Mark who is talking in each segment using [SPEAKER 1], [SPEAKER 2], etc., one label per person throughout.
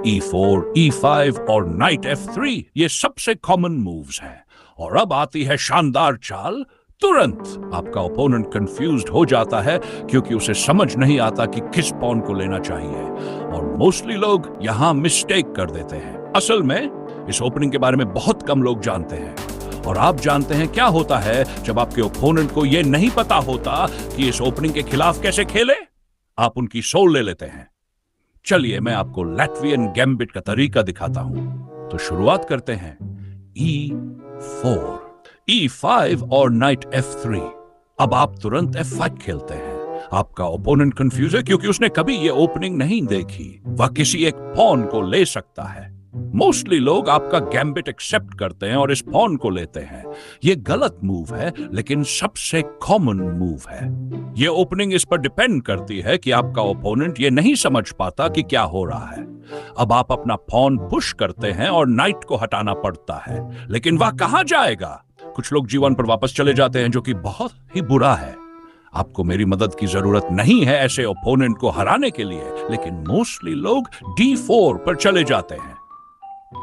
[SPEAKER 1] E4, E5 और night F3 ये सबसे कॉमन मूव्स हैं। और अब आती है शानदार चाल। तुरंत आपका ओपोनेंट कंफ्यूज्ड हो जाता है क्योंकि उसे समझ नहीं आता कि किस पॉन को लेना चाहिए, और मोस्टली लोग यहां मिस्टेक कर देते हैं। असल में इस ओपनिंग के बारे में बहुत कम लोग जानते हैं। और आप जानते हैं क्या होता है जब आपके ओपोनेंट को यह नहीं पता होता कि इस ओपनिंग के खिलाफ कैसे खेले? आप उनकी सोल ले लेते हैं। चलिए मैं आपको लैट्वियन गैम्बिट का तरीका दिखाता हूं। तो शुरुआत करते हैं E4, E5 और नाइट F3। अब आप तुरंत F5 खेलते हैं। आपका ओपोनेंट कंफ्यूज है क्योंकि उसने कभी ये ओपनिंग नहीं देखी। वह किसी एक पॉन को ले सकता है। मोस्टली लोग आपका गैम्बिट एक्सेप्ट करते हैं और इस पॉन को लेते हैं। ये गलत मूव है, लेकिन सबसे कॉमन मूव है। ये ओपनिंग इस पर डिपेंड करती है कि आपका ओपोनेंट ये नहीं समझ पाता कि क्या हो रहा है। अब आप अपना पॉन पुश करते हैं और नाइट को हटाना पड़ता है, लेकिन वह कहां जाएगा? कुछ लोग जीवन पर वापस चले जाते हैं, जो कि बहुत ही बुरा है। आपको मेरी मदद की जरूरत नहीं है ऐसे ओपोनेंट को हराने के लिए, लेकिन मोस्टली लोग D4 पर चले जाते हैं।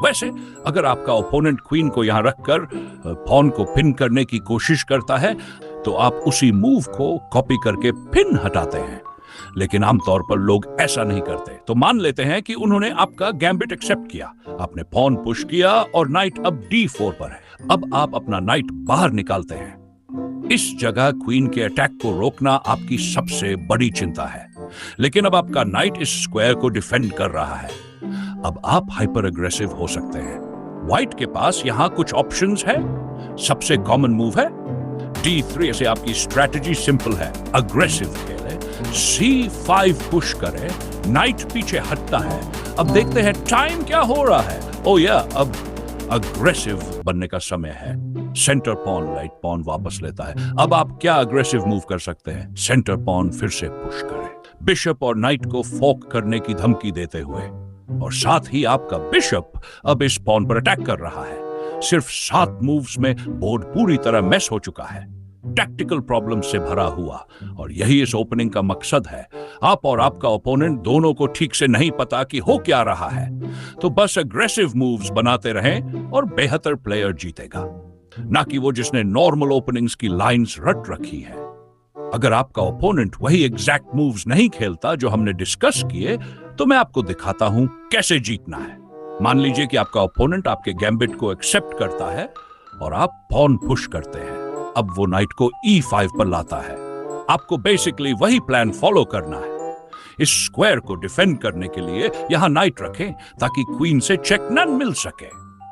[SPEAKER 1] वैसे अगर आपका ओपोनेंट क्वीन को यहां रखकर पॉन को पिन करने की कोशिश करता है, तो आप उसी मूव को कॉपी करके पिन हटाते हैं। लेकिन आमतौर पर लोग ऐसा नहीं करते, तो मान लेते हैं कि उन्होंने आपका गैम्बिट एक्सेप्ट किया, आपने पॉन पुश किया और नाइट अब D4 पर है। अब आप अपना नाइट बाहर निकालते हैं। इस जगह क्वीन के अटैक को रोकना आपकी सबसे बड़ी चिंता है, लेकिन अब आपका नाइट इस स्क्वायर को डिफेंड कर रहा है। अब आप हाइपर अग्रेसिव हो सकते हैं। व्हाइट के पास यहां कुछ ऑप्शंस है। सबसे कॉमन मूव है D3 से। आपकी स्ट्रेटजी सिंपल है, अग्रेसिव खेले, C5 पुश करे, नाइट पीछे हटता है। अब देखते हैं टाइम क्या हो रहा है। ओ या, अब अग्रेसिव बनने का समय है। सेंटर पॉन लाइट पॉन वापस लेता है। अब आप क्या अग्रेसिव मूव कर सकते हैं? सेंटर पॉन फिर से पुश करें, बिशप और नाइट को फोक करने की धमकी देते हुए, और साथ ही आपका बिशप अब इस पॉन पर अटैक कर रहा है। सिर्फ 7 मूव्स में बोर्ड पूरी तरह मैस हो चुका है, टैक्टिकल प्रॉब्लम से भरा हुआ। और यही इस ओपनिंग का मकसद है। आप और आपका ओपोनेंट दोनों को ठीक से नहीं पता कि हो क्या रहा है, तो बस अग्रेसिव मूव्स बनाते रहें और बेहतर प्लेयर जीतेगा, ना कि वो जिसने नॉर्मल ओपनिंग्स की लाइंस रट रखी है। अगर आपका ओपोनेंट वही एग्जैक्ट मूव्स नहीं खेलता जो हमने डिस्कस किए, तो मैं आपको दिखाता हूं कैसे जीतना है। मान लीजिए कि आपका ओपोनेंट आपके गैम्बिट को एक्सेप्ट करता है और आप पॉन पुश करते हैं। अब वो नाइट को E5 पर लाता है। आपको बेसिकली वही प्लान फॉलो करना है। इस स्क्वायर को डिफेंड करने के लिए यहां नाइट रखें ताकि क्वीन से चेक न मिल सके।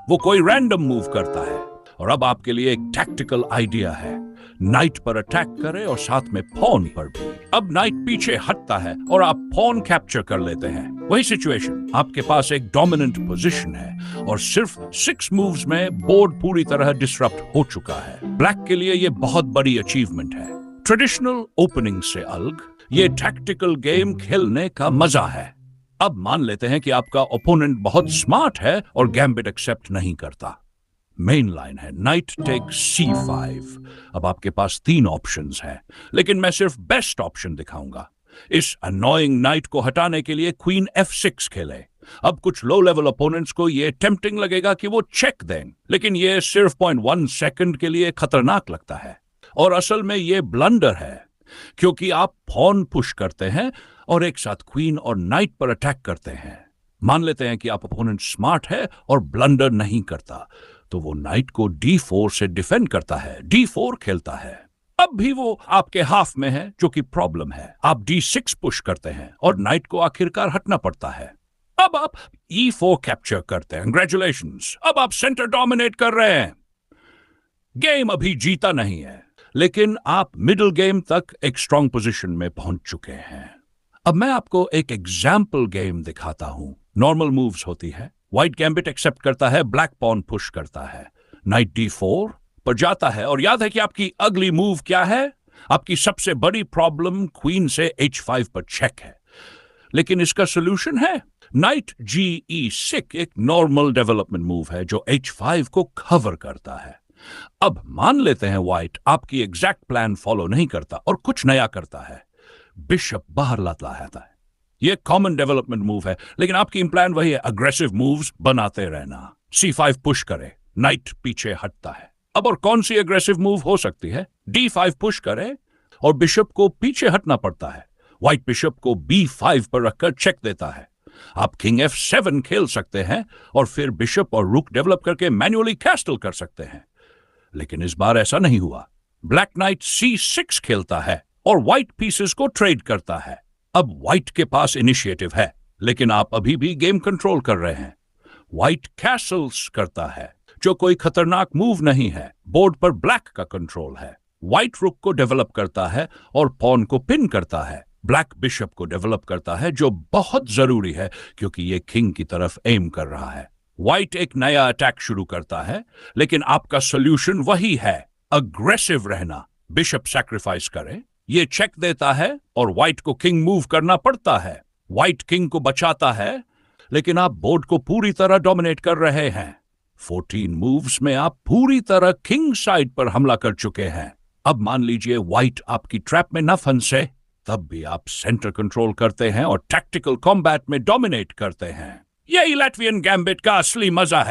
[SPEAKER 1] वो कोई रैंडम मूव करता है। और अब आपके लिए एक टैक्टिकल आइडिया है, नाइट पर अटैक करें और साथ में पॉन पर भी। अब नाइट पीछे हटता है और आप पॉन कैप्चर कर लेते हैं। वही सिचुएशन, आपके पास एक डोमिनेंट पोजीशन है और सिर्फ 6 मूव्स में बोर्ड पूरी तरह डिसरप्ट हो चुका है। ब्लैक के लिए यह बहुत बड़ी अचीवमेंट है। ट्रेडिशनल ओपनिंग से अलग ये टैक्टिकल गेम खेलने का मजा है। अब मान लेते हैं कि आपका ओपोनेंट बहुत स्मार्ट है और गैम्बिट एक्सेप्ट नहीं करता। मेन लाइन है नाइट टेक C5। अब आपके पास 3 ऑप्शंस हैं, लेकिन मैं सिर्फ बेस्ट ऑप्शन दिखाऊंगा। इस अनोइंग नाइट को हटाने के लिए क्वीन F6 खेले। अब कुछ लो लेवल ओपोनेंट्स को यह टेम्पटिंग लगेगा कि वो चेक दें, लेकिन यह सिर्फ 0.1 सेकंड के लिए खतरनाक लगता है। और असल में यह ब्लंडर है, क्योंकि आप पॉन पुश करते हैं और एक साथ क्वीन और नाइट पर अटैक करते हैं। मान लेते हैं कि आप ओपोनेंट स्मार्ट है और ब्लंडर नहीं करता, तो वो नाइट को D4 से डिफेंड करता है, D4 खेलता है। अब भी वो आपके हाफ में है, जो कि प्रॉब्लम है। आप D6 पुश करते हैं और नाइट को आखिरकार हटना पड़ता है। अब आप E4 कैप्चर करते हैं, कंग्रेचुलेशंस, अब आप सेंटर डोमिनेट कर रहे हैं। गेम अभी जीता नहीं है, लेकिन आप मिडिल गेम तक एक स्ट्रांग पोजीशन में पहुंच चुके हैं। अब मैं आपको एक एग्जाम्पल गेम दिखाता हूं। नॉर्मल मूव्स होती है, व्हाइट गैम्बिट एक्सेप्ट करता है, ब्लैक पॉन पुश करता है, नाइट D4 पर जाता है। और याद है कि आपकी अगली मूव क्या है? आपकी सबसे बड़ी प्रॉब्लम क्वीन से H5 पर चेक है, लेकिन इसका सोल्यूशन है नाइट GE6, एक नॉर्मल डेवलपमेंट मूव है जो H5 को कवर करता है। अब मान लेते हैं व्हाइट आपकी एग्जैक्ट प्लान फॉलो नहीं करता और कुछ नया करता है, बिशप बाहर लाता है। ये कॉमन डेवलपमेंट मूव है, लेकिन आपकी प्लान वही है, अग्रेसिव मूव्स बनाते रहना। C5 पुश करे, नाइट पीछे हटता है। अब और कौन सी अग्रेसिव मूव हो सकती है? D5 पुश करे और बिशप को पीछे हटना पड़ता है। व्हाइट बिशप को B5 पर रखकर चेक देता है। आप किंग F7 खेल सकते हैं और फिर बिशप और रुक डेवलप करके मैन्युअली कैस्टल कर सकते हैं, लेकिन इस बार ऐसा नहीं हुआ। ब्लैक नाइट C6 खेलता है और व्हाइट पीसेस को ट्रेड करता है। अब व्हाइट के पास इनिशिएटिव है, लेकिन आप अभी भी गेम कंट्रोल कर रहे हैं। व्हाइट कैसल्स करता है, जो कोई खतरनाक मूव नहीं है। बोर्ड पर ब्लैक का कंट्रोल है। व्हाइट रुक को डेवलप करता है और पॉन को पिन करता है। ब्लैक बिशप को डेवलप करता है, जो बहुत जरूरी है क्योंकि ये किंग की तरफ एम कर रहा है। व्हाइट एक नया अटैक शुरू करता है, लेकिन आपका सोल्यूशन वही है, अग्रेसिव रहना। बिशप सैक्रिफाइस करे, ये चेक देता है और व्हाइट को किंग मूव करना पड़ता है। व्हाइट किंग को बचाता है, लेकिन आप बोर्ड को पूरी तरह डोमिनेट कर रहे हैं। 14 मूव्स में आप पूरी तरह किंग साइड पर हमला कर चुके हैं। अब मान लीजिए व्हाइट आपकी ट्रैप में न फंसे, तब भी आप सेंटर कंट्रोल करते हैं और टैक्टिकल कॉम्बैट में डोमिनेट करते हैं। यही लैट्वियन गैम्बिट का असली मजा है।